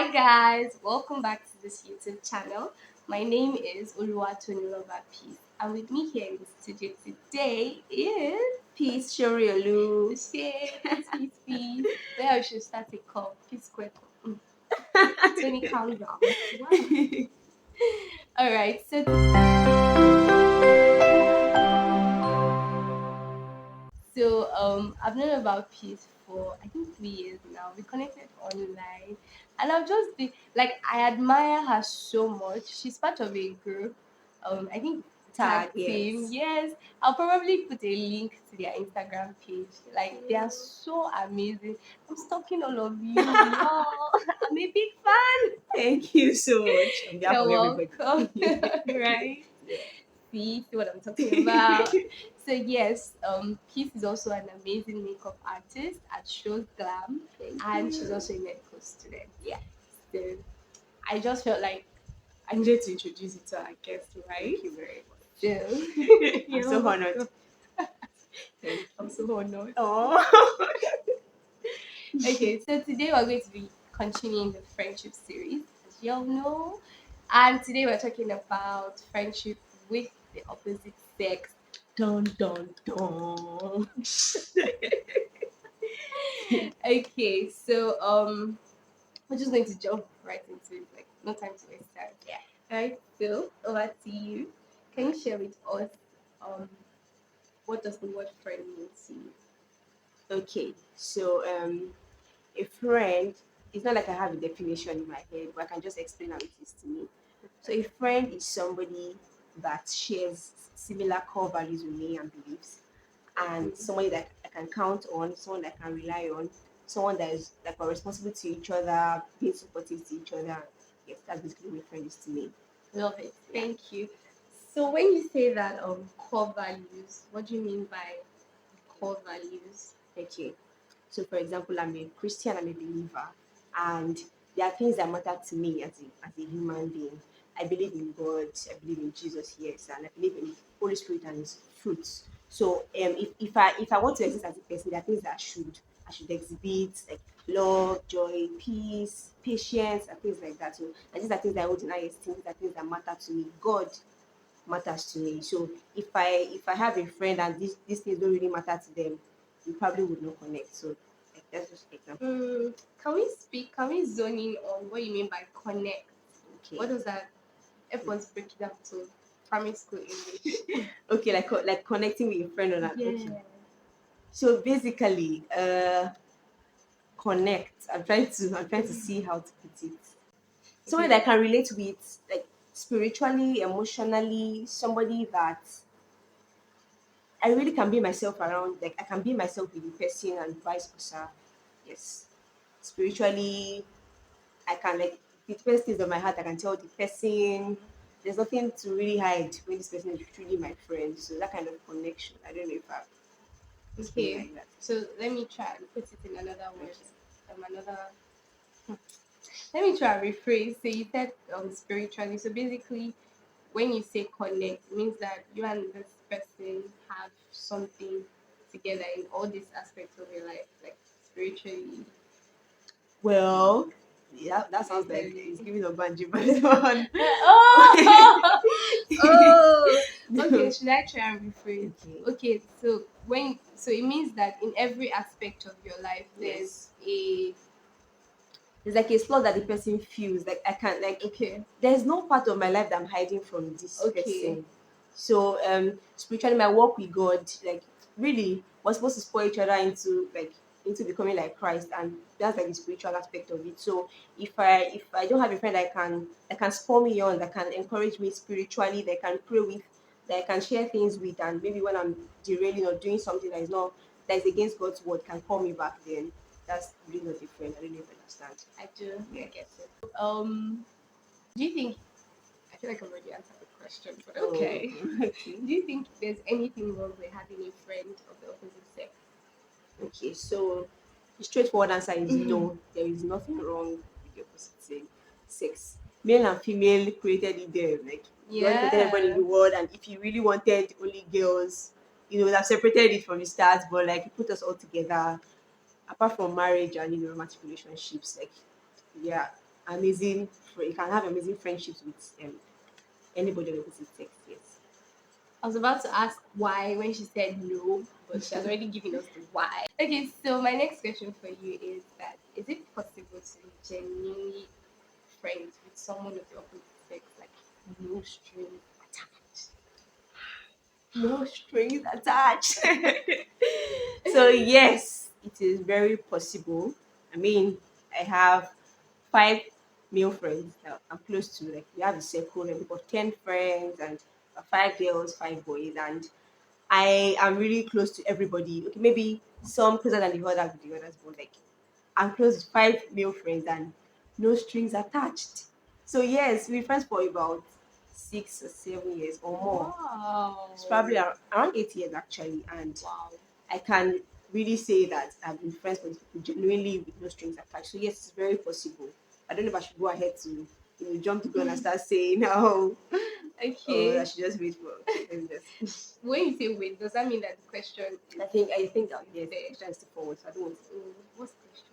Hi guys, welcome back to this YouTube channel. My name is Oluwatomiloba Peace, and with me here in the studio today is Peace, Shoriolu. Peace. Where I should start a call. Peace quick. Tony, calm down. Wow. All right, so I've known about Peace for I think 3 years now. We connected online, and I've just been like I admire her so much. She's part of a group. I think tag team. Yes. Yes, I'll probably put a link to their Instagram page. Like they are so amazing. I'm stalking all of you, y'all. I'm a big fan. Thank you so much on behalf You're of everybody. welcome. Right? See what I'm talking about. So yes, Peace is also an amazing makeup artist at Shows Glam, Thank and she's you. also a medical student. Yeah. So I just felt like I needed to introduce you to our guest, right? Thank you very much. So I'm so honored. Thank I'm you. so honored. Oh. Okay, so today we're going to be continuing the friendship series, as you all know. And today we're talking about friendship with the opposite sex. Dun dun dun. Okay, so we're just going to jump right into it, like no time to waste time. Yeah. Alright, Phil, over to you. Can you share with us um what does the word friend mean to you? Okay. So a friend, it's not like I have a definition in my head, but I can just explain how it is to me. So a friend is somebody that shares similar core values with me and beliefs, and somebody that I can count on, someone that I can rely on, someone that is like we're responsible to each other, being supportive to each other. Yes, that's basically what friend is to me. Love it. Yeah. Thank you. So when you say that core values, what do you mean by core values? Okay. So for example, I'm a Christian, I'm a believer, and there are things that matter to me as a human being. I believe in God, I believe in Jesus, yes, and I believe in the Holy Spirit and his fruits. So if I want to exist as a person, there are things that I should exhibit, like love, joy, peace, patience, and things like that. So and these are things that I hold in high esteem, these are things that matter to me. God matters to me. So if I have a friend and these things don't really matter to them, we probably would not connect. So like, that's just an example. Can we zone in on what you mean by connect? Okay. What does that help us break it down to primary school English? Okay, like connecting with a friend on that. Yeah. Okay. So basically, connect. I'm trying to see how to put it. Somebody Okay. that I can relate with, like spiritually, emotionally, somebody that I really can be myself around. Like I can be myself with the person and vice versa. Yes. Spiritually, I can like the first things on my heart, I can tell the person. There's nothing to really hide when this person is truly my friend. So that kind of connection. I don't know if I explain Okay. like that. So let me try and put it in another Okay. words. Another. Let me try and rephrase. So you said spiritually. So basically, when you say connect, it means that you and this person have something together in all these aspects of your life, like spiritually. Well, yeah, that sounds like Mentally. it's giving a banjo, but it's one. Oh, oh. Okay, No. should I try and rephrase? Okay. Okay, so it means that in every aspect of your life, there's Yes. a It's like a flaw that the person feels. Like I can't like okay, there's no part of my life that I'm hiding from this okay, person. So spiritually my walk with God, like really we're supposed to spur each other into becoming like Christ, and that's like the spiritual aspect of it. So if I don't have a friend that can spur me on, that can encourage me spiritually, that can pray with, that I can share things with, and maybe when I'm derailing or doing something that is against God's word can call me back, then that's really not different. I don't know if you understand. I do, I Yeah. get it. Do you think? I feel like I've already answered the question, but Oh, okay. okay. Do you think there's anything wrong with having a friend of the opposite sex? Okay, so the straightforward answer is no. There is nothing wrong with the opposite sex. Male and female created it there. Like God created everybody in Yeah. the world, and if you really wanted only girls, would have separated it from the start. But like He put us all together, apart from marriage and romantic relationships. Like yeah, amazing, you can have amazing friendships with anybody of the opposite sex. Yes. I was about to ask why when she said no, but she has already given us the why. Okay, so my next question for you is that is it possible to be genuinely friends with someone of the opposite sex, like no strings attached? No strings attached. So yes, it is very possible. I mean, I have 5 male friends that I'm close to. Like we have a circle, and we've got 10 friends, and 5 girls, 5 boys, and I am really close to everybody. Okay, maybe some closer than the others, but like I'm close with 5 male friends and no strings attached. So yes, we're friends for about 6 or 7 years or more. Wow. It's probably around 8 years actually, and Wow. I can really say that I've been friends with people genuinely with no strings attached. So yes, it's very possible. I don't know if I should go ahead to jump the gun and start saying no. Oh, I Okay. should just wait for. Okay, let me just. When you say wait, does that mean that the question is I think that yes, the there? question is to forward. So I don't want to. What's the question?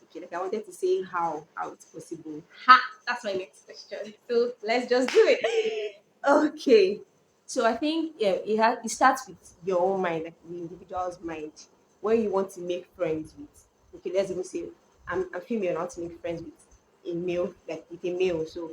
Okay, like I wanted to say how it's possible. Ha! That's my next question. So Let's just do it. Okay. So I think yeah, it starts with your own mind, like the individual's mind. When you want to make friends with, okay, let's even say I'm female, I want to make friends with a male, like with a male. So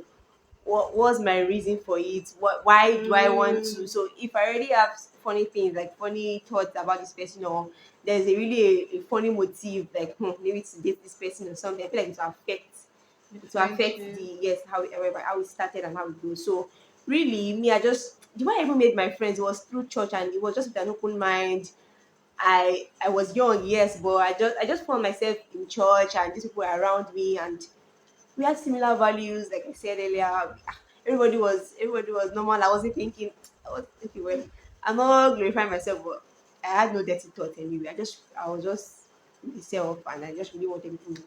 what was my reason for it? Why do I want mm, to? So if I already have funny things, like funny thoughts about this person, or there's a funny motive, like maybe to date this person or something, I feel like the it will affect friendship. the yes how it started and how it goes. So really, me, I just the way I even made my friends, it was through church, and it was just with an open mind. I was young, yes, but I just found myself in church, and these people were around me, and we had similar values. Like I said earlier, everybody was normal. I wasn't thinking, I was thinking, well, I'm not glorifying myself, but I had no dirty thoughts anyway. I was just myself, and I just really wanted people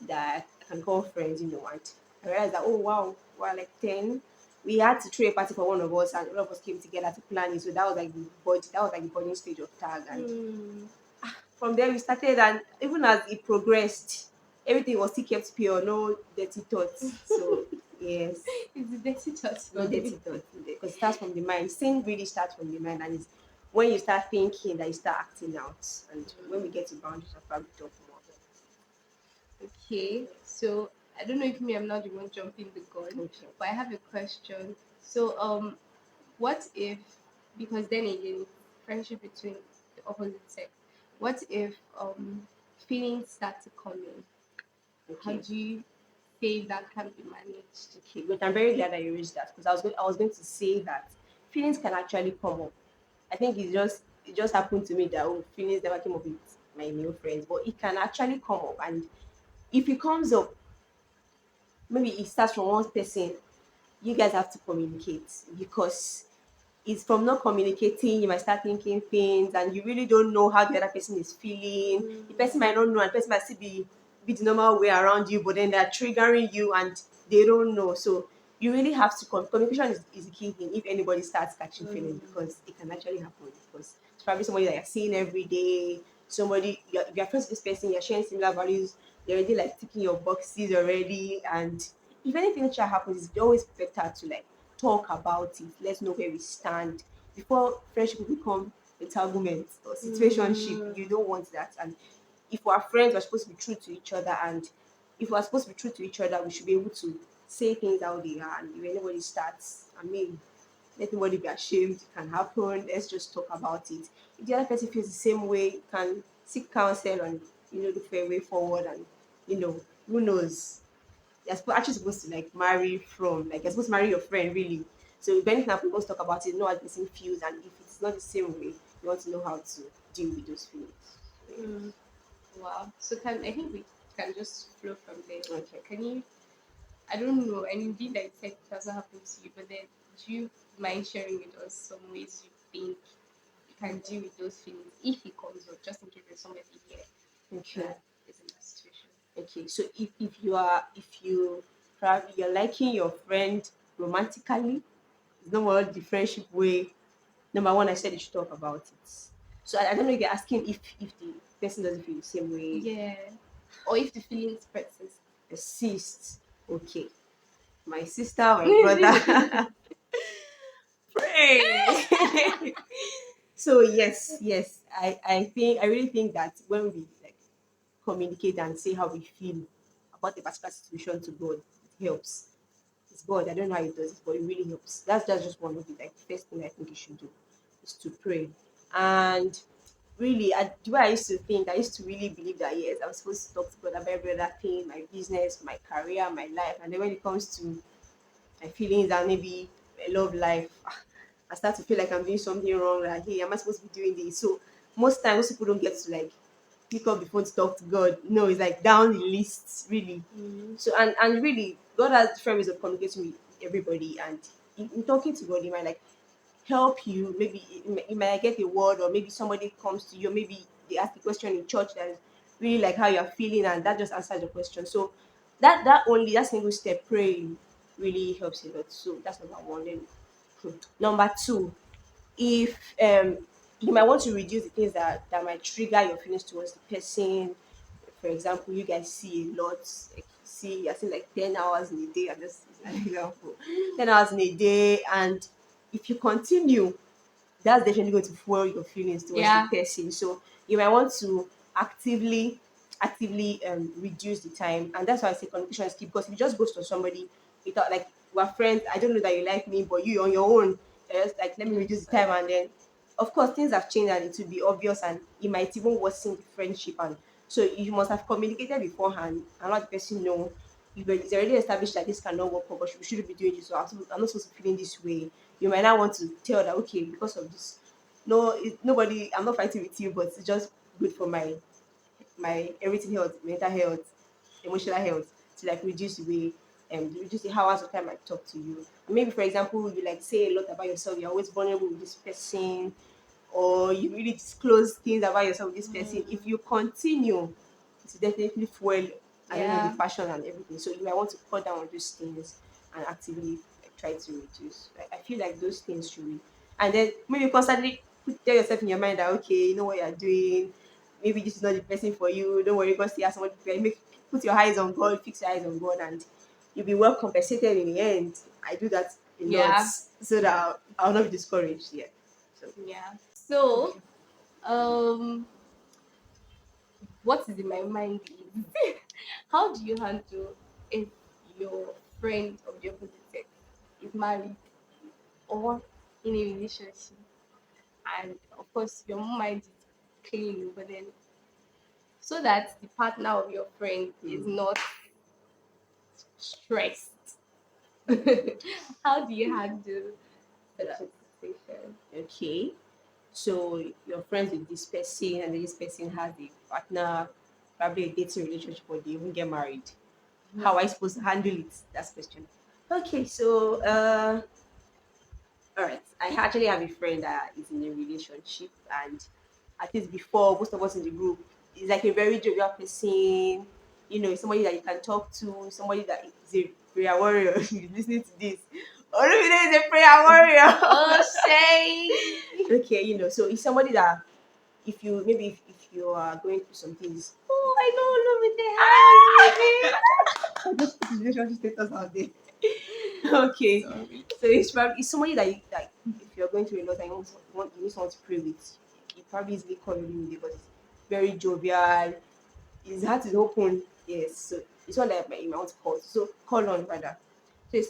that I can call friends, and I realized that, oh wow, we're like 10. We had to throw a party for one of us, and all of us came together to plan it. So that was like the boarding stage of tag, and Mm. from there we started, and even as it progressed, everything was still kept pure, no dirty thoughts. So yes, It's the dirty thoughts no for dirty me. thoughts, because it starts from the mind. Sin really starts from the mind, and it's when you start thinking that you start acting out. And when we get to boundaries, I'll probably talk more. Okay, so I don't know if me I'm not the one jumping the gun, Okay. but I have a question. So what if, because then again, friendship between the opposite sex, what if feelings start to come in? How Okay. do you say that can be managed? Okay, but I'm very glad that you raised that, because I was going to say that feelings can actually come up. I think it just happened to me that, oh, feelings never came up with my male friends, but it can actually come up. And if it comes up, maybe it starts from one person. You guys have to communicate, because it's from not communicating you might start thinking things, and you really don't know how the other person is feeling. The person might not know, and the person might still be the normal way around you, but then they're triggering you and they don't know. So you really have to communication is the key thing if anybody starts catching feelings, because it can actually happen. Because it's probably somebody that you're seeing every day, somebody you're friends with this person, you're sharing similar values, they're already like ticking your boxes already. And if anything shall happens, it's always better to like talk about it. Let's know where we stand before friendship will become entanglement or situationship. You don't want that. And if we're friends, we're supposed to be true to each other. And if we're supposed to be true to each other, we should be able to say things how they are. And if anybody starts, let nobody be ashamed. It can happen. Let's just talk about it. If the other person feels the same way, you can seek counsel and look for a way forward. And who knows, actually supposed to like marry from like you're supposed to marry your friend really. So if anything happens, let's talk about it, know how the person feels, and if it's not the same way, you want to know how to deal with those feelings. Mm. Wow. So can I think we can just flow from there. Okay. Can you? I don't know. And indeed, like you said, it doesn't happen to you. But then, do you mind sharing with us some ways you think you can deal with those feelings if it comes up, just in case there's somebody here Okay. that is in that situation? Okay. So if you probably you're liking your friend romantically, it's not more the friendship way. Number one, I said you should talk about it. So I don't know if you're asking if the person doesn't feel the same way, Yeah. Or if the feelings persist. persists. Okay, my sister, my brother, pray. So yes, I think I really think that when we like communicate and say how we feel about a particular situation to God, it helps. It's God. I don't know how it does it, but it really helps. That's just one of the like first thing I think you should do is to pray. And really, the way I used to think, I used to really believe that yes, I'm supposed to talk to God about every other thing, my business, my career, my life. And then when it comes to my feelings and maybe my love life, I start to feel like I'm doing something wrong. Like, hey, am I supposed to be doing this? So most times people don't get to like pick up the phone to talk to God. No, it's like down the list, really. Mm. So and really, God has different ways of communicating with everybody, and in talking to God, He might like help you. Maybe you might get a word, or maybe somebody comes to you, maybe they ask a question in church that is really like how you're feeling, and that just answers the question. So that single step praying really helps a lot. So that's number one. Then number two, if you might want to reduce the things that might trigger your feelings towards the person. For example, you guys see a lot, like see I think like 10 hours in a day. I just use an example. 10 hours in a day, and if you continue, that's definitely going to fuel your feelings towards the Yeah. person. So you might want to actively reduce the time, and that's why I say communication is key. Because if you just ghost to somebody without like we're friends, I don't know that you like me, but you on your own, just like let me reduce the time, and then of course things have changed and it will be obvious, and it might even worsen the friendship. And so you must have communicated beforehand and let the person know it's already established that this cannot work, but we shouldn't be doing this. So I'm not supposed to be feeling this way. You might not want to tell that okay, because of this. No, nobody. I'm not fighting with you, but it's just good for my everything health, mental health, emotional health to like reduce the way reduce the hours of time I talk to you. Maybe for example, you like say a lot about yourself. You're always vulnerable with this person, or you really disclose things about yourself with this person. If you continue, it's definitely fuel. I don't know the Yeah. passion and everything. So you might want to cut down on those things and actively like, try to reduce. Like, I feel like those things should be, and then maybe constantly tell yourself in your mind that okay, you know what you're doing. Maybe this is not the person for you. Don't worry, because you have somebody to make put your eyes on God, fix your eyes on God, and you'll be well compensated in the end. I do that a lot Yeah. so that I'll not be discouraged. Yeah. So Yeah. So, um, what is in my mind is how do you handle if your friend of the opposite sex is married or in a relationship, and of course your mind is clean, but then so that the partner of your friend is not stressed. How do you handle okay. that situation? Okay. So you're friends with this person, and this person has a partner, probably a dating relationship, or they even get married. How are I supposed to handle it? That's the question. Okay, so all right. I actually have a friend that is in a relationship, and at least before most of us in the group, is like a very jovial person. You know, somebody that you can talk to, somebody that is a prayer warrior. You're listening to this. Olumide is a prayer Oh, warrior. Shay. Okay, you know, so it's somebody that if you maybe if you are going through some things. Oh, I know Olumide. Hi, Olumide. Just put his relationship status out there. Okay, Sorry. so it's probably it's somebody that like if you're going through a lot and you need someone to pray with, you probably easily call Olumide because it's very jovial. His heart is open. Yes, so it's one that you might want to call. So call on rather. So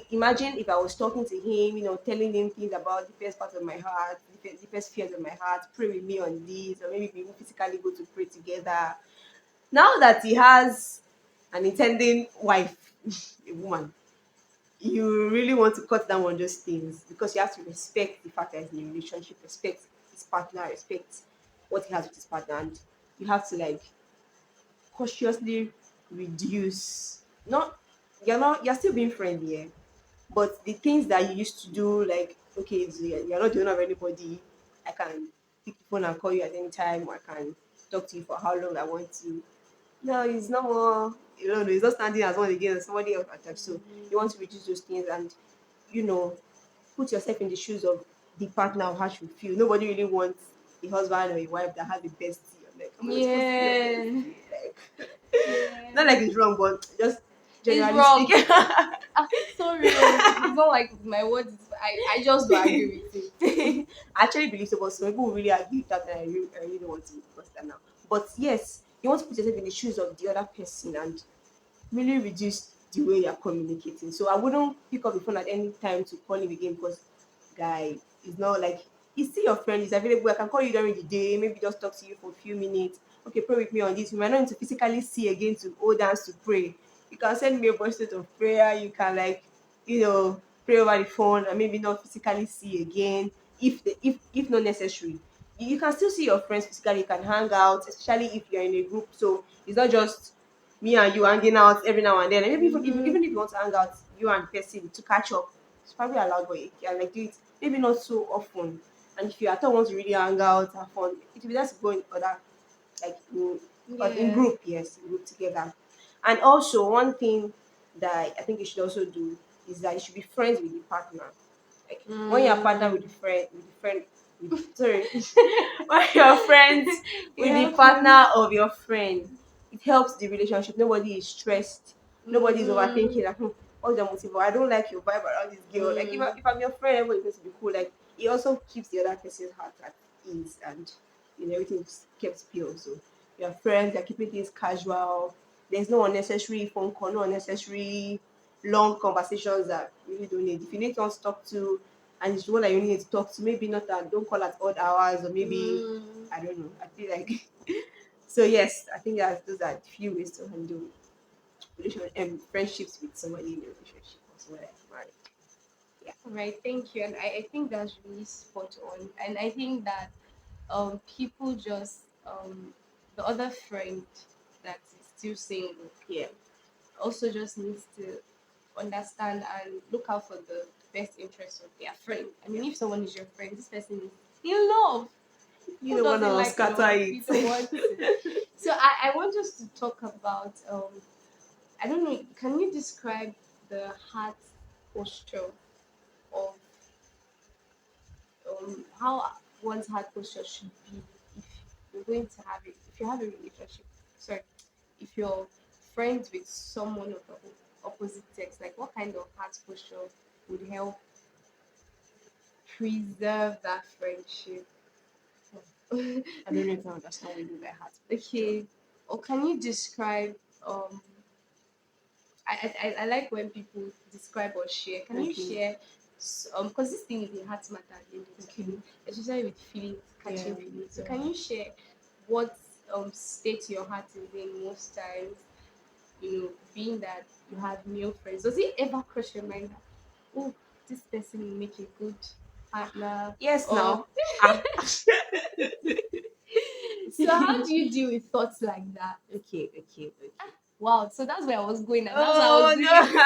imagine if I was talking to him, you know, telling him things about the first part of my heart, the first fears of my heart, pray with me on this, or maybe we even physically go to pray together. Now that he has an intending wife, a woman, you really want to cut down on those things because you have to respect the fact that he's in a relationship, respect his partner, respect what he has with his partner, and you have to like cautiously reduce. You're still being friendly, yeah, but the things that you used to do, like okay, so you're not doing of anybody. I can pick the phone and call you at any time, or I can talk to you for how long I want to. No, it's not more. You know, it's not standing as one again as somebody else attached. So you want to reduce those things, and you know, put yourself in the shoes of the partner of how she would feel. Nobody really wants a husband or a wife that has a bestie. I'm like, am I supposed to be your Yeah. bestie? Like, Yeah. not like it's wrong, but just It's generally wrong. speaking. Sorry, it's not like my words. I just don't agree with it. I actually believe so, but some people will really argue with that, and I really don't want to discuss that now. But yes, you want to put yourself in the shoes of the other person and really reduce the way you're communicating. So I wouldn't pick up the phone at any time to call him again because, guy, it's not like you see your friend is available. I can call you during the day, maybe just talk to you for a few minutes. Okay, pray with me on this. You might not need to physically see again to hold hands to pray. You can send me a voice note of prayer. You can pray over the phone and maybe not physically see again if not necessary. You can still see your friends physically. You can hang out, especially if you're in a group. So it's not just me and you hanging out every now and then. And maybe even if you want to hang out, you and person to catch up, it's probably allowed, but you can like do it maybe not so often. And if you at all want to really hang out, have fun, it will be just go in other like in Yeah. group, yes, in group together. And also one thing that I think you should also do is that you should be friends with the partner. Like when you're partner with Mm. the friend sorry, when you're friends with the Yeah. partner of your friend, it helps the relationship. Nobody is stressed. Nobody is Mm. overthinking. Like, what's the motive? I don't like your vibe around this girl. Like, Mm. if I'm your friend, everybody's going to be cool. Like, it also keeps the other person's heart at ease and everything's kept pure. So, your friends, they're keeping things casual. There's no unnecessary phone call, no unnecessary long conversations that you really don't need. If you need someone to talk to, and it's the one that you need to talk to, maybe not that, don't call at odd hours, or maybe Mm. I don't know. I feel like so. Yes, I think that those are a few ways to handle relationship and friendships with somebody in a relationship or somebody that's married. Yeah. All right, thank you. And I think that's really spot on. And I think that people just the other friend that is still single Yeah. also just needs to understand and look out for the best interest of their friend. I mean, Yeah. if someone is your friend, this person is in love. You Who don't doesn't wanna like scatter love? it. You don't want to. So I want us to talk about I don't know, can you describe the heart posture of how one's heart posture should be if you're going to have it if you have a relationship, sorry, if you're friends with someone of the opposite sex, like what kind of heart posture would help preserve that friendship? I don't know if I understand what you mean by heart posture. Okay, or can you describe um I like when people describe or share. Can you Okay. share because this thing is a heart matter at the end of the Okay. day, especially with feelings, Yeah. catching feelings. So Yeah. can you share what state your heart is in most times? Being that you have male friends, does it ever cross your mind that, oh, this person will make a good partner? Yes. Or Now. Ah. so how do you deal with thoughts like that? Okay. Okay. Okay. Wow, so that's where I was going, and that's why I was Oh no! really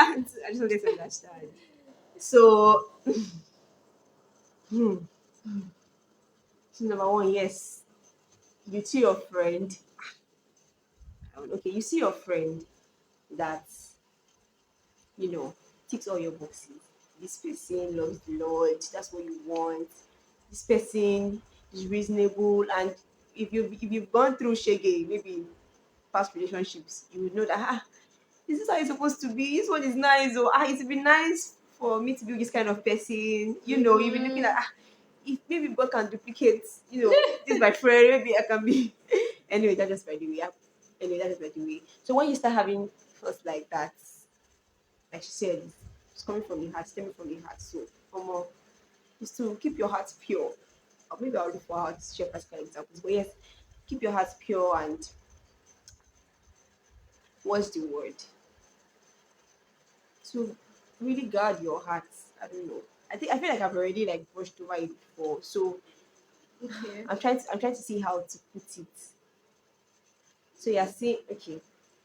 I just wanted to understand. So, hmm. So number one, yes, you see your friend. Okay, you see your friend that you know ticks all your boxes. This person loves the Lord. That's what you want. This person is reasonable, and if you've gone through shege, maybe past relationships, you would know that this is how it's supposed to be. This one is nice, or it would be nice for me to be with this kind of person. You'll be looking at mm-hmm. if maybe God can duplicate, this is my friend, maybe I can be anyway, that's just by the way. Anyway, that's just by the way. So when you start having thoughts like that, like she said, it's coming from the heart, stemming from the heart. So more is to keep your heart pure. Or maybe I'll look for how to share practical examples. But yes, keep your heart pure and what's the word? To really guard your heart. I don't know. I feel like I've already like brushed over it before. So Okay. I'm trying to see how to put it. So you're saying okay.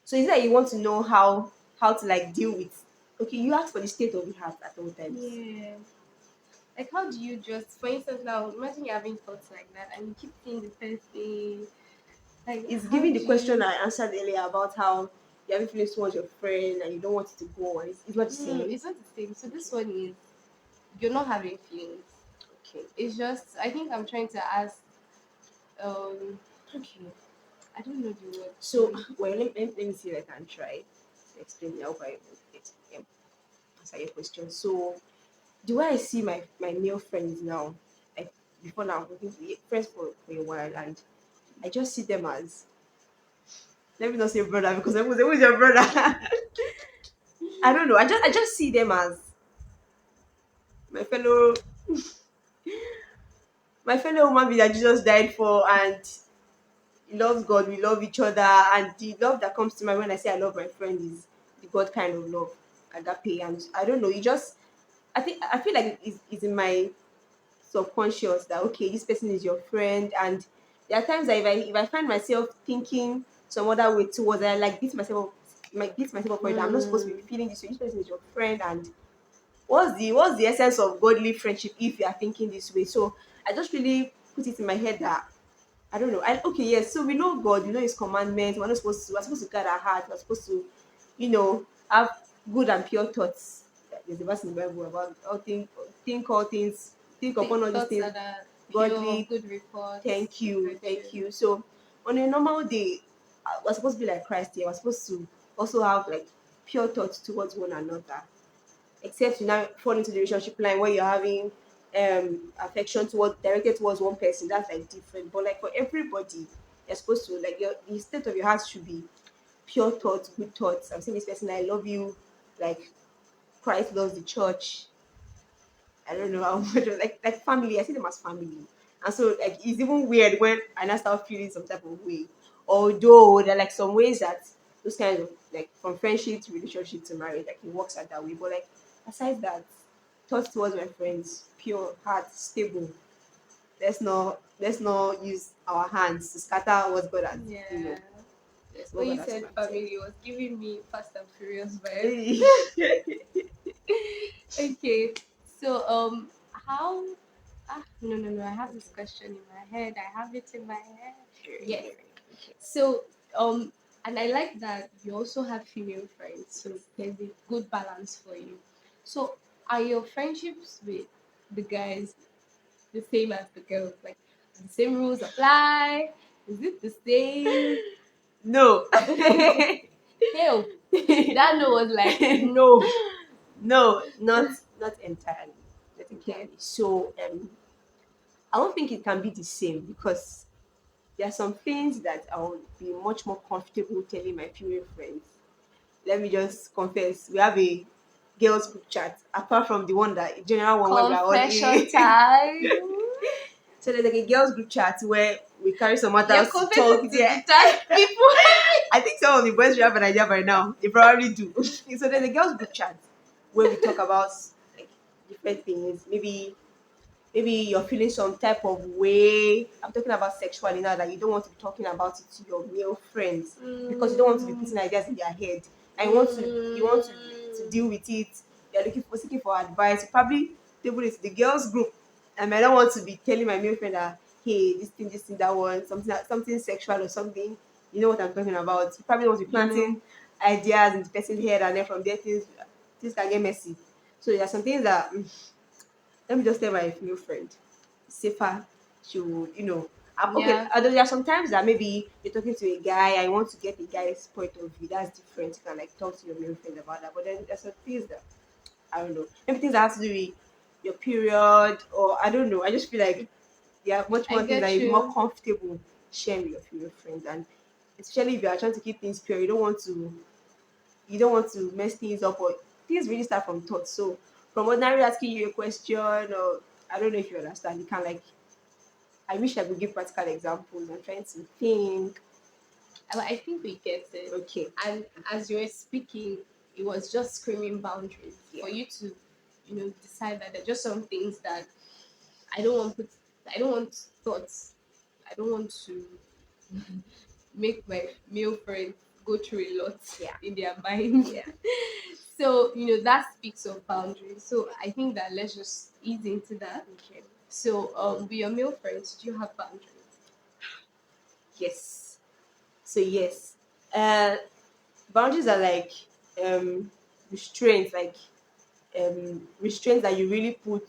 So is that you want to know how to like deal with okay, you ask for the state of the heart at all times. Yeah. Like, how do you just, for instance, now imagine you're having thoughts like that and you keep seeing the first thing. Like, It's how giving do the question you? I answered earlier about how you haven't feelings towards your friend and you don't want it to go and it's not the No, same. it's not the same. So this Okay. one is you're not having feelings. Okay. It's just I think I'm trying to ask. Um, Okay. I don't know the word. So Sorry. well let me see if I can try. explain. I hope I um, answer your question. So the way I see my male friends now, like before now, we've been friends for a while, and I just see them as, let me not say brother because everyone say, who's your brother? I don't know. I just see them as my fellow my fellow human being that Jesus died for, and he loves God, we love each other, and the love that comes to mind when I say I love my friend is the God kind of love, agape. And I don't know, it just, I feel like it's in my subconscious that okay, this person is your friend, and there are times that if I find myself thinking some other way towards it, I like beat myself up for it. I'm not supposed to be Mm. feeling this way. This person is your friend, and what's the essence of godly friendship if you are thinking this way? So I just really put it in my head that I don't know. Okay, yes. So we know God, we know His commandments. We're supposed to guard our heart. We're supposed to, have good and pure thoughts. There's a verse in the Bible about all things, think upon all these Thoughts things, that are pure, godly. of good reports, Thank you, thank virtue. you. So on a normal day, we're supposed to be like Christ here. We're supposed to also have like pure thoughts towards one another, except you now fall into the relationship line where you're having affection towards directed towards one person. That's like different, but like for everybody, you're supposed to like the state of your heart should be pure thoughts, good thoughts. I'm saying this person, I love you, like Christ loves the church. I don't know how much like family. I see them as family, and so like it's even weird when I now start feeling some type of way. Although there are like some ways that those kinds of like from friendship to relationship to marriage, like it works out that way. But like aside that, thoughts towards my friends, pure heart, stable. Let's not use our hands to scatter what God has, Yeah. what When God you has said planted. family, it was giving me Fast and Furious vibes. Hey. Okay, so how? No, I have this question in my head. I have it in my head. Yes. Okay. So and I like that you also have female friends, so there's a good balance for you. So are your friendships with the guys the same as the girls? Like the same rules apply? Is it the same? No. Hell, that no was like no. No, not entirely. Not Okay. entirely. So I don't think it can be the same because there are some things that I would be much more comfortable telling my female friends. Let me just confess, we have a girls group chat apart from the one that general one where we are all Confession in. time. So there's like a girls group chat where we carry some You're matters to talk. confessing to Yeah. the type people. I think some of the boys should have an idea by now. They probably do. So there's a girls group chat where we talk about like different things. Maybe you're feeling some type of way. I'm talking about sexually now that you don't want to be talking about it to your male friends because you don't want to be putting ideas in their head and you want to deal with it. You're looking for seeking for advice. You probably table it to the girls group, and I don't want to be telling my male friend that hey, this thing, that one, something sexual or something. You know what I'm talking about. You probably want to be You know. planting ideas in the person's head, and then from there things can get messy. So there are some things that let me just tell my female friend, safer. She would, okay. Yeah. Although there are sometimes that maybe you're talking to a guy and you want to get the guy's point of view. That's different. You can like talk to your male friend about that. But then there's some things that I don't know. Maybe things that have to do with your period, or I don't know. I just feel like there are much I more things that get you're more you. comfortable sharing with your female friends, and especially if you are trying to keep things pure, you don't want to mess things up, or things really start from thoughts. So from ordinary asking you a question, or I don't know if you understand, you can like I wish I could give practical examples. I'm trying to think. I think we get it. Okay. And as you were speaking, it was just screaming boundaries Yeah. for you to, decide that there are just some things that I don't want put. I don't want thoughts. I don't want to make my male friends go through a lot Yeah. in their mind. Yeah. So that speaks of boundaries. So I think that let's just ease into that. Okay. So with your male friends, do you have boundaries? Yes. So yes. Uh Boundaries are like um restraints, like restraints that you really put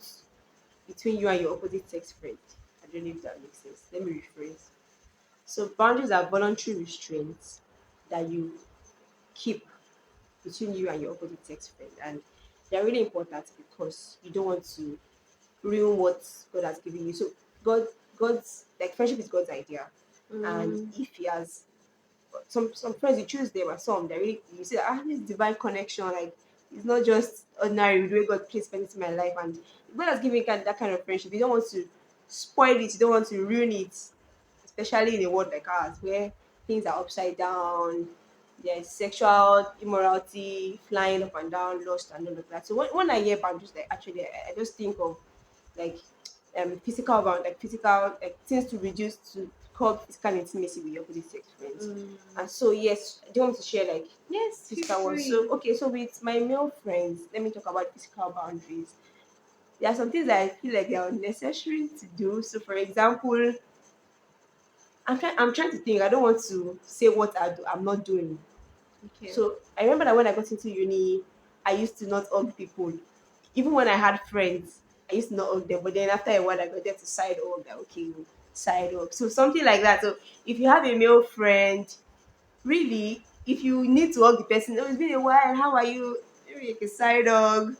between you and your opposite sex friend. I don't know if that makes sense. Let me rephrase. So boundaries are voluntary restraints that you keep between you and your opposite sex friend, and they're really important because you don't want to ruin what God has given you. So God, God's like friendship is God's idea, and Mm. if He has some friends, you choose them, and some they really you say this divine connection, like it's not just ordinary the way God placed spend into my life, and God has given that kind of friendship. You don't want to spoil it, you don't want to ruin it, especially in a world like ours where things are upside down. There's sexual immorality flying up and down, lost and all of that. So when I hear boundaries, like actually I just think of like physical bound, like physical like things to reduce to curb physical intimacy with your opposite sex friends. Mm. And so yes, I do want to share like Yes, feel physical ones. So free. okay, so with my male friends, let me talk about physical boundaries. There are some things that I feel like they are unnecessary to do. So for example, I'm trying to think. I don't want to say what I'm not doing. Okay. So I remember that when I got into uni, I used to not hug people. Even when I had friends, I used to not hug them. But then after a while, I got them to side hug. Like, okay, side hug. So something like that. So if you have a male friend, really, if you need to hug the person, oh, it's been a while. How are you? Maybe you can side hug,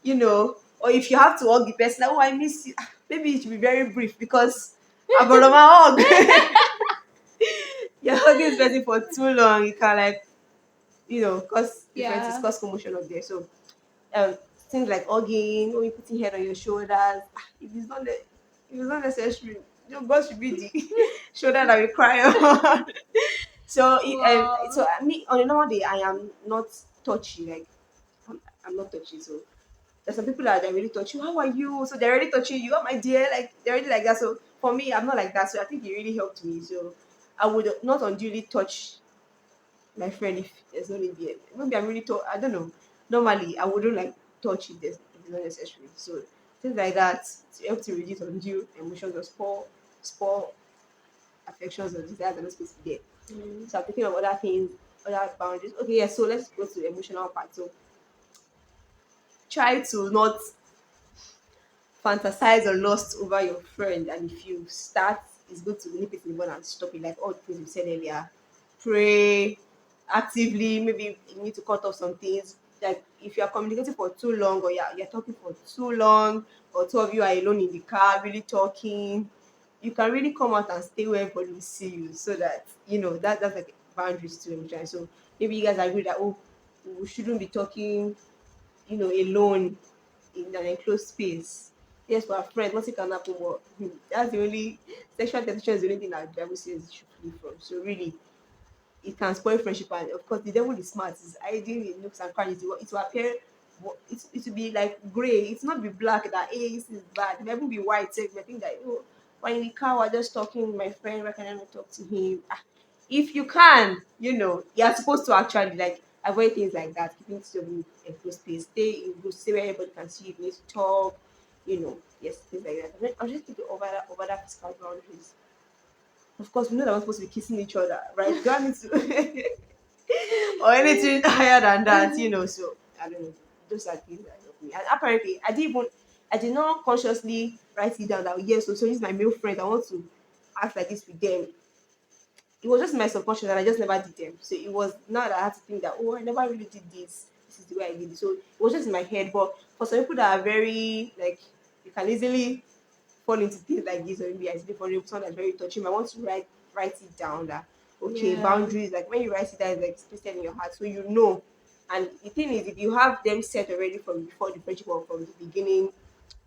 you know. Or if you have to hug the person, oh, I miss you. Maybe it should be very brief because I got my hug. You're hugging this person for too long, you can like cause different Yeah. cause commotion up there. So um things like hugging or you putting head on your shoulders, if it's not necessary, God should be the shoulder that we cry on. So Wow. me on a normal day I am not touchy, like I'm not touchy. So there's some people that they really touch you. How are you? So they're already touching you. Oh my dear, like they're already like that. So for me, I'm not like that. So I think it really helped me. So I would not unduly touch my friend if there's no need there. Maybe I'm really I don't know. Normally I wouldn't like touch if it's not necessary. So things like that to help to reduce undue emotions or spoil affections or desires that are not supposed to be there. Mm. So I'm thinking of other things, other boundaries. Okay, yeah, so let's go to the emotional part. So try to not fantasize or lust over your friend, and if you start, it's good to nip it in the bud and stop it, like all the things we said earlier. Pray actively, maybe you need to cut off some things, like if you are communicating for too long or you're talking for too long, or two of you are alone in the car really talking, you can really come out and stay where everybody will see you, so that that's like boundaries to emotion. So maybe you guys agree that, oh, we shouldn't be talking alone in an enclosed space. Yes, for our friends, nothing can happen. But that's the only sexual temptation is the only thing that the Bible says you should flee from. So really, it can spoil friendship. And of course, the devil is smart. Is hiding in nooks and crannies. It will appear. It will be like gray. It's not be black that hey, this is bad. It might even be white. So I think that when in the car we're just talking with my friend, why can I not talk to him? If you can, you're supposed to actually like avoid things like that, keeping to your enclosed space, stay in good, stay where everybody can see you, if you need to talk, yes, things like that. I'm just thinking over that physical boundaries. Of course, we know that we're supposed to be kissing each other, right? You don't need to or anything higher than that, So I don't know. Those are things that help me. And apparently, I did not consciously write it down that yes, so this is my male friend. I want to act like this with them. It was just my subconscious and I just never did them. So it was now that I had to think that, oh, I never really did this. This is the way I did it. So it was just in my head. But for some people that are very like you can easily fall into things like this, or maybe I see for someone that's very touchy, I want to write it down that okay, Yeah. boundaries, like when you write it down, it's like explicit in your heart. So you know. And the thing is, if you have them set already from before the friendship or from the beginning,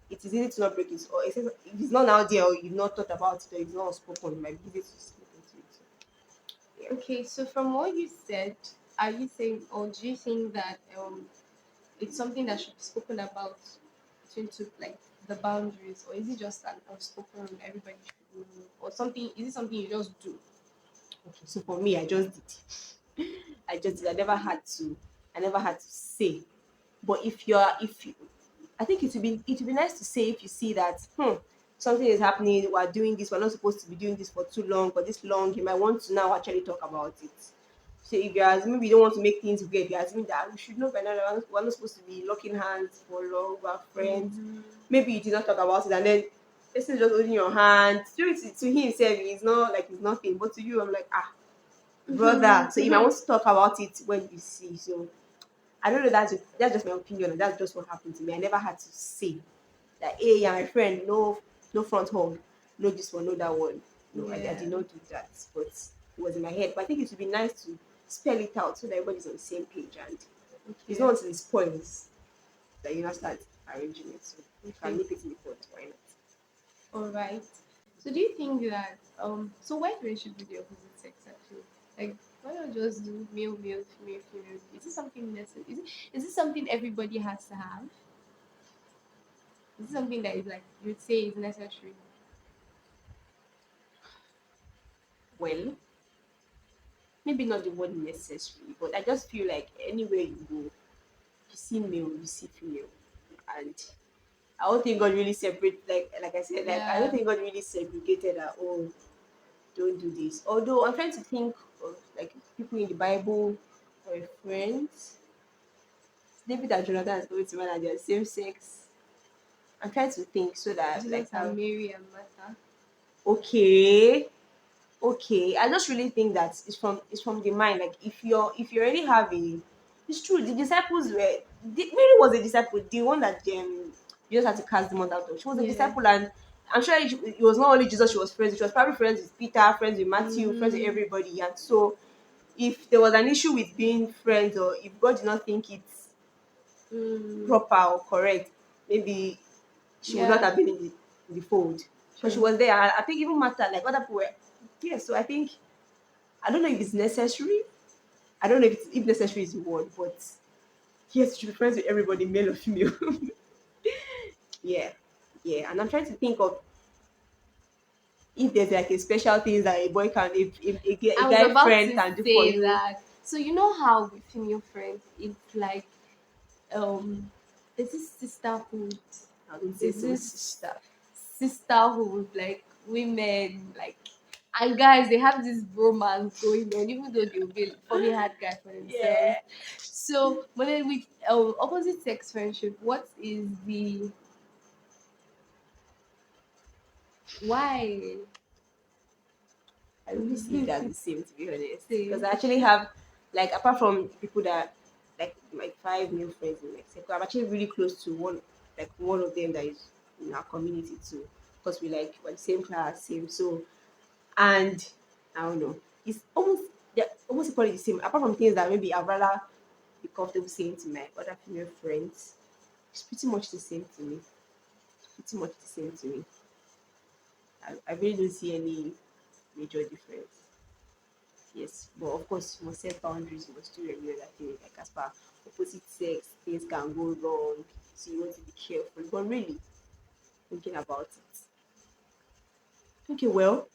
it is easy to not break it. Or if it's not out there or you've not thought about it or it's not spoken, it might be easy to slip into it. So, yeah. Okay, so from what you said, are you saying, or do you think that it's something that should be spoken about between two, like the boundaries, or is it just an unspoken everybody should know, or something? Is it something you just do? Okay, so for me, I just did. I just did. I never had to say. But if you, I think it would be nice to say if you see that something is happening, we're doing this, we're not supposed to be doing this for too long, for this long, you might want to now actually talk about it. So if you're assuming we don't want to make things weird, you're assuming that we should know by now that we're not supposed to be locking hands for long, we're friends. Mm-hmm. Maybe you did not talk about it and then person is just holding your hand. To himself, it's not like it's nothing. But to you, I'm like, brother. So you might want to talk about it when you see. So I don't know. That's just my opinion, and that's just what happened to me. I never had to say that, hey, yeah, my friend, no, no front hug, no this one, no that one. No, I Yeah. did not do that, but it was in my head. But I think it would be nice to spell it out so that everybody's on the same page, and it's Okay. not until it spoils that you now start arranging it. So you can Okay. nip it in the bud. Why not? All right. So do you think that so why friendship with the opposite sex actually? Like why not just do male male female female? Is it something necessary? Is it something everybody has to have? Is it something that is like you'd say is necessary? Well, maybe not the word necessary, but I just feel like anywhere you go, you see male, you see female, and I don't think God really separate like I said, like I don't Yeah. think God really segregated that, oh, don't do this. Although I'm trying to think of like people in the Bible or friends. David and Jonathan is going to man and they're same sex. I'm trying to think so that like Jesus and Mary and Martha. okay, okay. I just really think that it's from the mind. Like if you already have a, it's true. The disciples were Mary was a disciple, the one that Jesus had to cast demons out of. She was a Yeah. disciple, and I'm sure it was not only Jesus she was friends with. She was probably friends with Peter, friends with Matthew, friends with Mm-hmm. everybody. And so if there was an issue with being friends, or if God did not think it's Mm. proper or correct, maybe she would not Yeah. have been in the fold, because she True. was there. I think even Martha, like other people were, yeah. So I think, I don't know if it's necessary. I don't know if necessary is the word, but yes, you should be friends with everybody, male or female. Yeah, yeah. And I'm trying to think of if there's like a special things that a boy can, a I was guy about friend to can do for say you. that. So you know how with female friends it's like there's this sisterhood. I don't say There's so, this sister. sisterhood, like women, like and guys, they have this romance going on, even though they'll be probably had guy for themselves. Yeah. So but then with opposite sex friendship, what is the why? I really see it as the same, to be honest. Because Same. I actually have, like, apart from people that, like, my five new friends in Mexico, I'm actually really close to one of them that is in our community too. Because we're the same class, same. So, and I don't know, it's they're almost equally the same. Apart from things that maybe I'd rather be comfortable saying to my other female friends, it's pretty much the same to me. It's pretty much the same to me. I really don't see any major difference. Yes, but of course, you must set boundaries. You must do regulate that thing. Like as per opposite sex, things can go wrong. So you want to be careful. But really, thinking about it. Okay, well,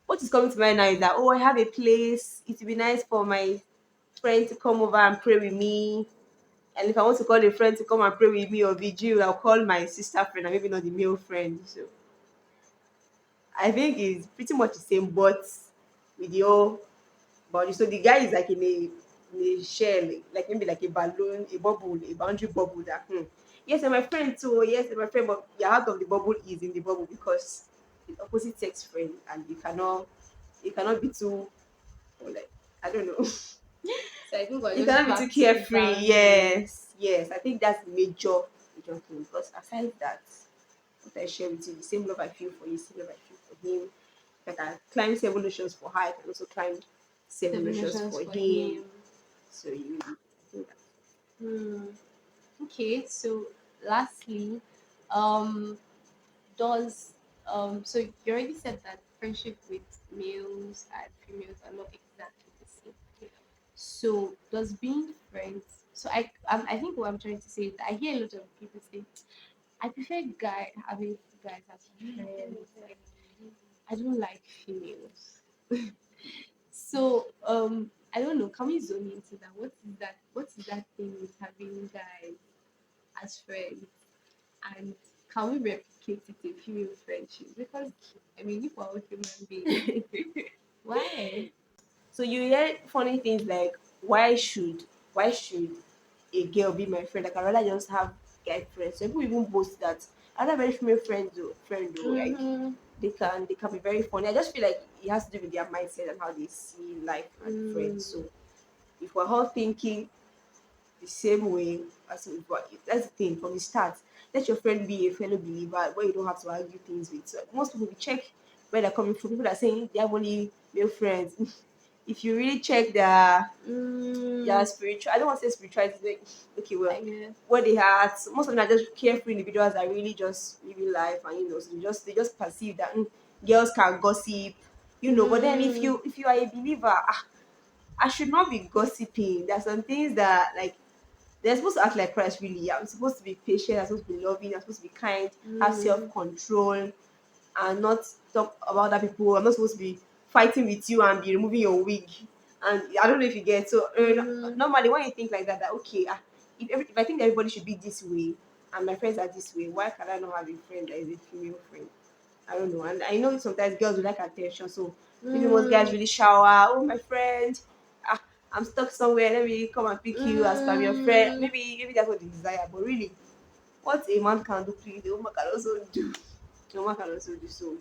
what is coming to mind now is that, oh, I have a place. It would be nice for my friend to come over and pray with me. And if I want to call a friend to come and pray with me or vigil, I'll call my sister friend and maybe not the male friend. So I think it's pretty much the same, but with your body. So the guy is like in a shell, like maybe like a balloon, a bubble, a boundary bubble that, yes, I'm my friend too, yes, I'm my friend, but your heart of the bubble is in the bubble because it's opposite sex friend, and you cannot be too, or like, I don't know. So I think we're You just cannot be too practicing carefree. boundaries. Yes, yes. I think that's the major thing. Because aside that, what I share with you, the same love I feel for you, same love I feel for him. Like I climb seven oceans for her, I can also climb seven oceans Definitions for for him. him. So you, I think that. Hmm. Okay, so lastly, um, does so you already said that friendship with males and females are not exactly the same. So does being friends? So I think what I'm trying to say is that I hear a lot of people say I prefer having guys as friends. Like I don't like females. So I don't know. Can we zone into that? What is that? What is that thing with having guys as friends? And can we replicate it in female friendships? Because I mean, if we're all human beings, why? So you hear funny things like, why should a girl be my friend? Like I rather just have guy friends. So people even boast that I have very female friend though. Like Mm-hmm. they can be very funny. I just feel like it has to do with their mindset and how they see life and friends. Mm, So if we're all thinking the same way as but that's the thing from the start. Let your friend be a fellow believer where you don't have to argue things with. So most people we check where they're coming from. People are saying they have only male friends. If you really check their spiritual, I don't want to say spirituality, like, okay, well, I guess. what they have, so most of them are just carefree individuals that really just living life, and so they just perceive that girls can gossip, but then if you are a believer, I should not be gossiping. There's some things that, like, they're supposed to act like Christ. Really, I'm supposed to be patient. I'm supposed to be loving. I'm supposed to be kind. Have Mm. self-control, and not talk about other people. I'm not supposed to be fighting with you and be removing your wig. And I don't know if you get. So Mm. normally when you think like that, okay, if I think everybody should be this way, and my friends are this way, why can I not have a friend that is a female friend? I don't know. And I know sometimes girls will like attention. So maybe most guys Mm. really shower. Oh, my friend, ah, I'm stuck somewhere. Let me come and pick you as per your friend. Mm. Maybe that's what they desire. But really, what a man can do, please, a woman can also do. A woman can also do. So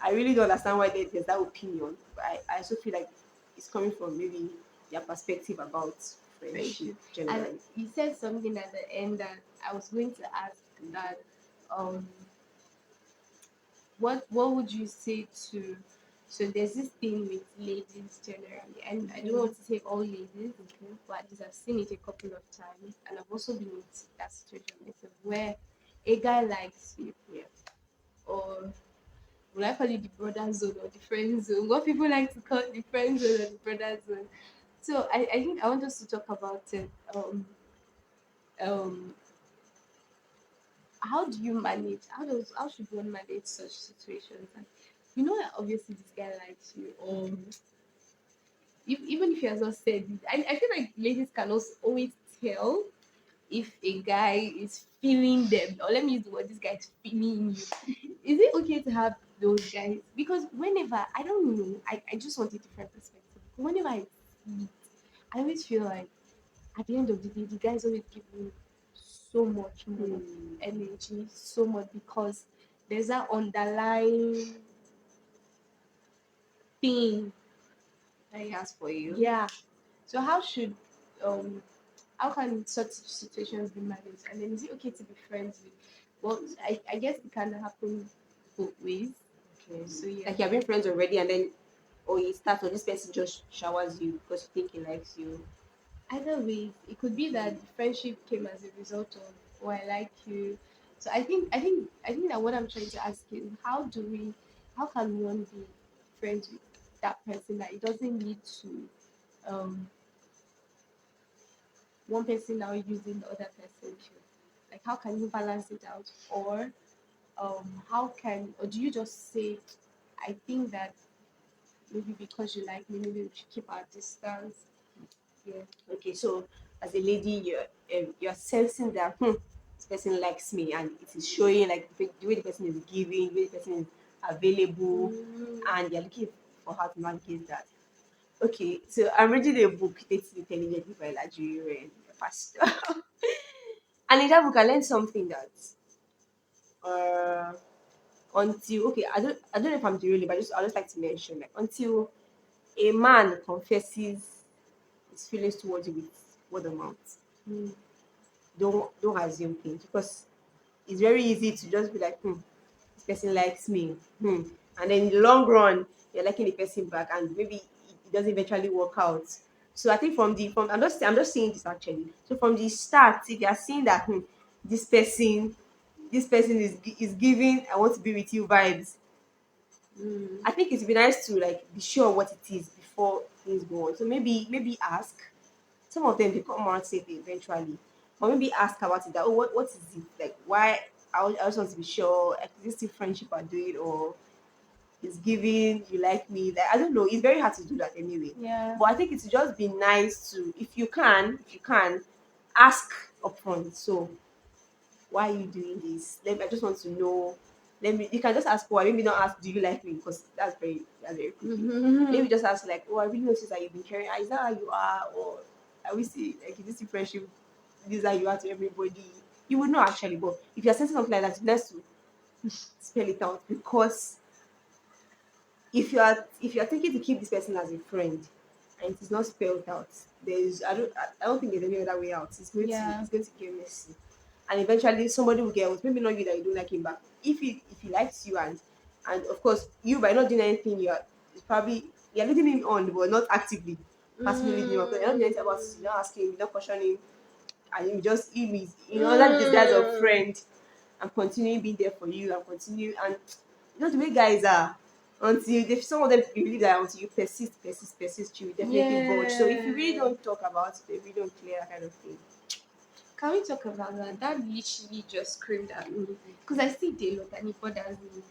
I really don't understand why there's that opinion. But I also feel like it's coming from maybe their perspective about friendship Friendship. And generally. you said something at the end that I was going to ask that um what would you say to, so there's this thing with ladies generally, and I don't want to say all ladies, but at least I've seen it a couple of times, and I've also been in that situation myself where a guy likes you, Yeah. or will I call it the brother zone or the friend zone? What people like to call the friend zone or the brother zone. So I think I want us to talk about it. Um how do you manage, how should one manage such situations? And that obviously this guy likes you, or even if he has not said it, I feel like ladies can also always tell if a guy is feeling them, or let me use the word, this guy is feeling you. Is it okay to have those guys? Because whenever, I don't know, I just want a different perspective. Whenever I see it, I always feel like at the end of the day, the guys always give me so much more Hmm. energy, so much, because there's that underlying thing. I ask for you. Yeah. So um how can such situations be managed? And then is it okay to be friends with? Well, I guess it can happen both ways. Okay. So yeah. Like you're being friends already, and then or you start, or this person just showers you because you think he likes you. Either way, it could be that the friendship came as a result of, oh, I like you. So I think that what I'm trying to ask is, how can one be friends with that person that it doesn't need to um one person now using the other person to, like, how can you balance it out? Or how can, or do you just say, I think that maybe because you like me, maybe we should keep our distance. Yeah. Okay, so as a lady, you're sensing that this person likes me, and it is showing, like the way the person is giving, the way the person is available, Mm. and you're looking for how to navigate that. Okay, so I'm reading a book, Dating Intelligently by Lajiri, a pastor. And in that book, I learned something that uh, until okay, I don't know if I'm derailing, but I just like to mention, like, until a man confesses his feelings towards you with word of mouth, Mm. don't assume things, because it's very easy to just be like, this person likes me, and then in the long run, you're liking the person back, and maybe it doesn't eventually work out. So I think from I'm just saying this actually. So from the start, if you're seeing that this person this person is giving I want to be with you vibes, Mm. I think it'd be nice to, like, be sure what it is before things go on. So maybe ask. Some of them, they come out safe eventually, or maybe ask about it. That, oh, what is it, like? Why? I just want to be sure. Like, is this still friendship are doing, or is giving you like me? Like, I don't know. It's very hard to do that anyway. Yeah. But I think it's just be nice to, if you can, ask upfront. So why are you doing this? I just want to know. You can just ask why. Maybe don't ask, do you like me? Because that's very creepy. Mm-hmm. Maybe just ask, like, oh, I really noticed that you've been caring. Is that how you are? Or I will see, like, is this your friendship? This is how you are to everybody. You would know actually, but if you're saying something like that, it's best to spell it out, because if you are thinking to keep this person as a friend, and it is not spelled out, there's I don't think there's any other way out. Yeah. It's going to get messy, and eventually somebody will get out. Maybe not you that you don't like him back. If he likes you, and of course you by not doing anything, it's probably you're leading him on, but not actively passively leading him on. Because you're not doing anything about it. You're not asking him, you're not questioning him, and you just him is that disguise of friend. I'm continuing being there for you. I'm continuing, and the way guys are. Until they, some of them believe that until you persist, you will definitely budge. So if you really Yeah. don't talk about it, if you don't clear that kind of thing. Can we talk about that? That literally just screamed at me because I see it a lot and it bothers me.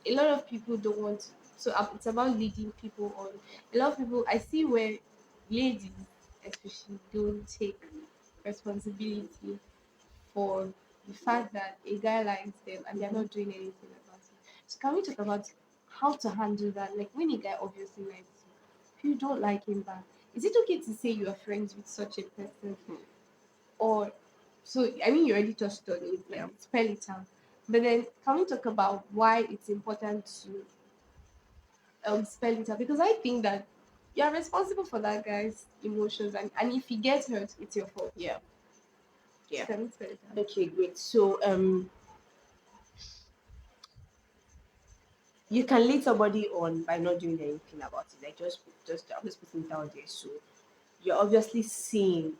A lot of people don't want to, so it's about leading people on. A lot of people I see where ladies, especially, don't take responsibility for the fact that a guy likes them and they're not doing anything about it. So can we talk about how to handle that? Like when a guy obviously likes you, if you don't like him back, is it okay to say you are friends with such a person? Or so I mean you already touched on it, like spell it out. But then can we talk about why it's important to spell it out? Because I think that you are responsible for that guy's emotions and if he gets hurt, it's your fault. Yeah. So Yeah. can we spell it out? Okay, great. So you can lead somebody on by not doing anything about it. Like I'm just putting it out there. So you're obviously seeing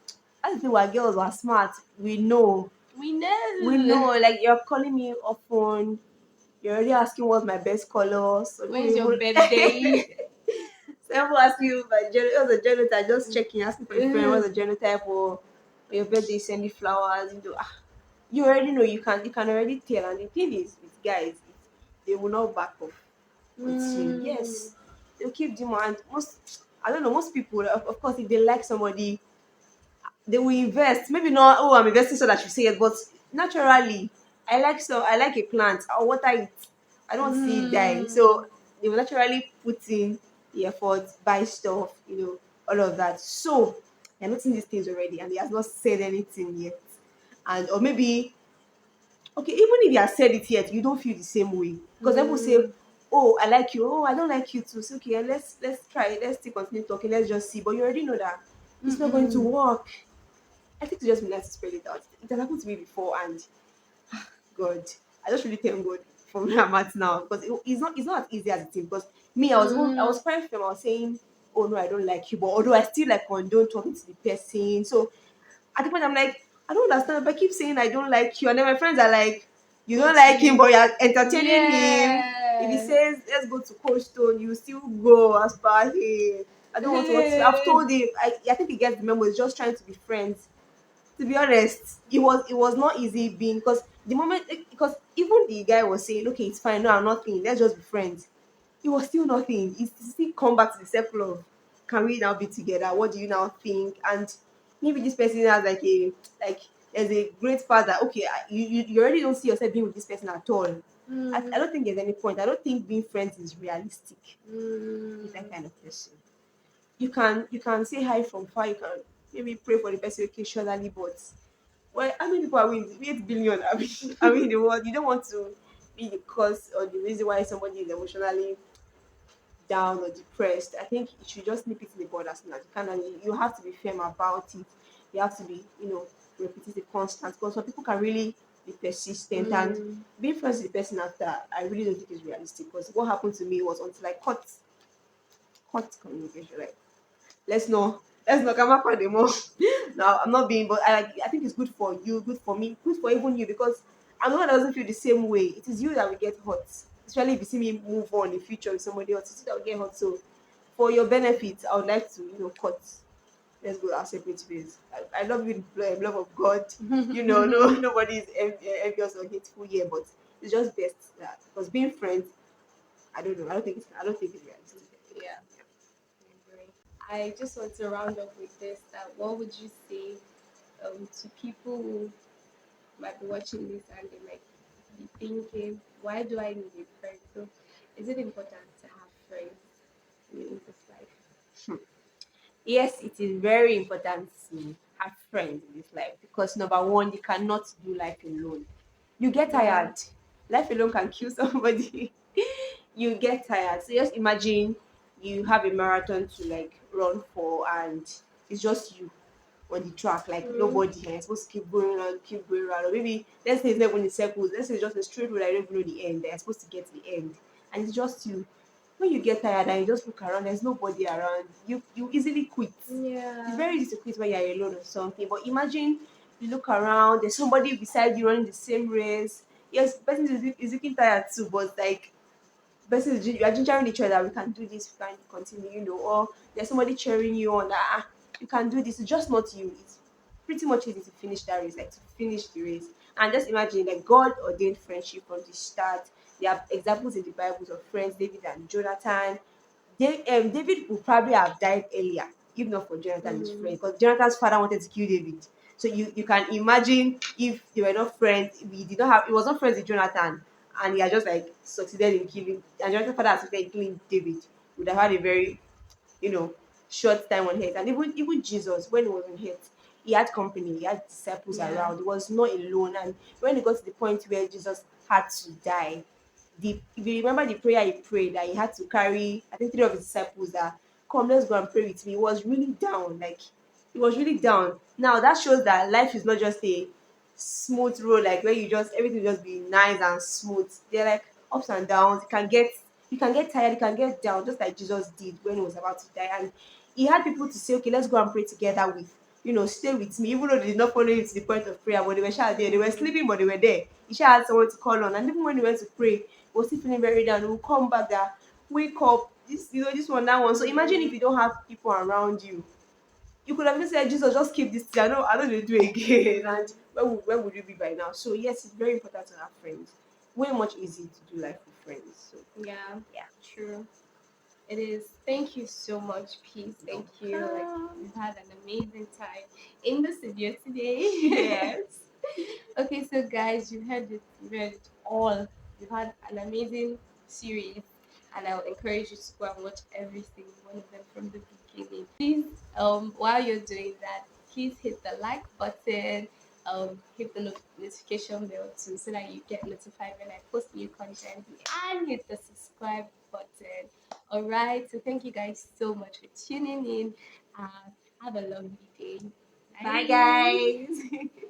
as the were girls were smart. We know. We know, like you're calling me up on, you're already asking what's my best color. So When's your birthday? someone ask you what's the genotype, just checking, asking for a friend, what's the genotype, or your birthday, send you flowers, you already know, you can already tell. And the thing is with guys, they will not back off with you. Mm. Yes, they'll keep demand. Most I don't know, most people of course if they like somebody, they will invest. Maybe not, oh, I'm investing so that you say it, but naturally, I like a plant. I'll water it. I don't see it die. Mm. So they will naturally put in the effort, buy stuff, all of that. So they're noticing these things already and he has not said anything yet. And or maybe okay, even if he has said it yet, you don't feel the same way. Because people say, Mm. oh, I like you, oh, I don't like you too. So okay, let's try, let's still continue talking, let's just see. But you already know that it's not going to Mm-mm. work. I think to just be nice to spell it out. It has happened to me before, and God, I just really thank God for where I'm at now because it's not as easy as it seems. Because me, I Mm. was crying for him. I was saying, "Oh no, I don't like you," but although I still like condone talking to the person. So at the point, I'm like, I don't understand. But I keep saying I don't like you, and then my friends are like, "You don't But like him, you, but you're entertaining him." If he yeah. says, "Let's go to Cold Stone," you still go as per him. I don't want to. I've told him. I think he gets the memo. He's just trying to be friends. To be honest, it was not easy being because the moment because even the guy was saying, okay, it's fine, no, I'm nothing, let's just be friends. It was still nothing. It's still come back to the circle of can we now be together? What do you now think? And maybe this person has like there's a great part that okay, you already don't see yourself being with this person at all. I Mm. don't think there's any point. I don't think being friends is realistic with that Mm. kind of person. You can say hi from far, you can maybe pray for the person occasionally, but well, how many people are we in 8 billion? I mean, in the world, you don't want to be the cause or the reason why somebody is emotionally down or depressed. I think you should just nip it in the bud as soon as you can, and you have to be firm about it. You have to be, repetitive, constant, because some people can really be persistent and Mm. being friends with the person after. I really don't think is realistic because what happened to me was until I cut communication. Like let's not come up with more. No, I'm not being, but I think it's good for you, good for me, good for even you because I'm the one that doesn't feel the same way. It is you that will get hurt, especially if you see me move on in the future with somebody else. It's you that will get hurt. So, for your benefit, I would like to, cut. Let's go our separate ways. I love you, love of God. No, nobody is envious or hateful here, but it's just best that because being friends, I don't know. I don't think it's realistic. Yeah. I agree. I just want to round up with this. That what would you say to people who might be watching this and they might be thinking, why do I need a friend? So, is it important to have friends in this life? Yes, it is very important to have friends in this life because number one, you cannot do life alone. You get Yeah. tired. Life alone can kill somebody. You get tired. So just imagine you have a marathon to like run for, and it's just you on the track, like Mm. nobody, and you're supposed to keep going around. Or maybe let's say it's not even in circles, let's say it's just a straight road, I don't even know the end. They're supposed to get to the end, and it's just you. When you get tired and you just look around, there's nobody around. You easily quit. It's Yeah. very easy to quit when you're alone or something. But imagine you look around, there's somebody beside you running the same race. Yes, the person is looking tired too, but like person is you are gingering each other. We can do this. We can continue. Or there's somebody cheering you on. That you can do this. It's just not you. It's pretty much easy to finish that race, like to finish the race. And just imagine like God ordained friendship from the start. There are examples in the Bibles of friends, David and Jonathan. David would probably have died earlier if not for Jonathan, his Mm. friend, because Jonathan's father wanted to kill David. So you can imagine if they were not friends, if he did not have, he was not friends with Jonathan, and he had just like succeeded in killing, and Jonathan's father had succeeded in killing David, would have had a very, you know, short time on earth. And even Jesus, when he was on earth, he had company, he had disciples Yeah. around, he was not alone. And when he got to the point where Jesus had to die, if you remember the prayer he prayed, that he had to carry, I think, three of his disciples, that come, let's go and pray with me. He was really down, like he was really down. Now that shows that life is not just a smooth road, like where you just everything will just be nice and smooth. They're like ups and downs. You can get tired, you can get down, just like Jesus did when he was about to die. And he had people to say, okay, let's go and pray together with, stay with me, even though they did not follow him to the point of prayer, but they were sure there. They were Mm. sleeping, but they were there. He sure had someone to call on. And even when he went to pray, he was still feeling very down. He will come back that, wake up, this one, that one. So imagine if you don't have people around you. You could have just said, Jesus, just keep this thing. I know they do again. And where would you be by now? So yes, it's very important to have friends. Way much easy to do life with friends. So Yeah. yeah. True. It is. Thank you so much, Peace. Thank you. Like we've had an amazing time in the studio today. Yes. Okay, so guys, you've heard it all. You've had an amazing series, and I'll encourage you to go and watch every single one of them from the beginning. Please, while you're doing that, please hit the like button, hit the notification bell too, so that you get notified when I post new content, and hit the subscribe button. All right. So thank you guys so much for tuning in. Uh, have a lovely day. Bye Bye. guys.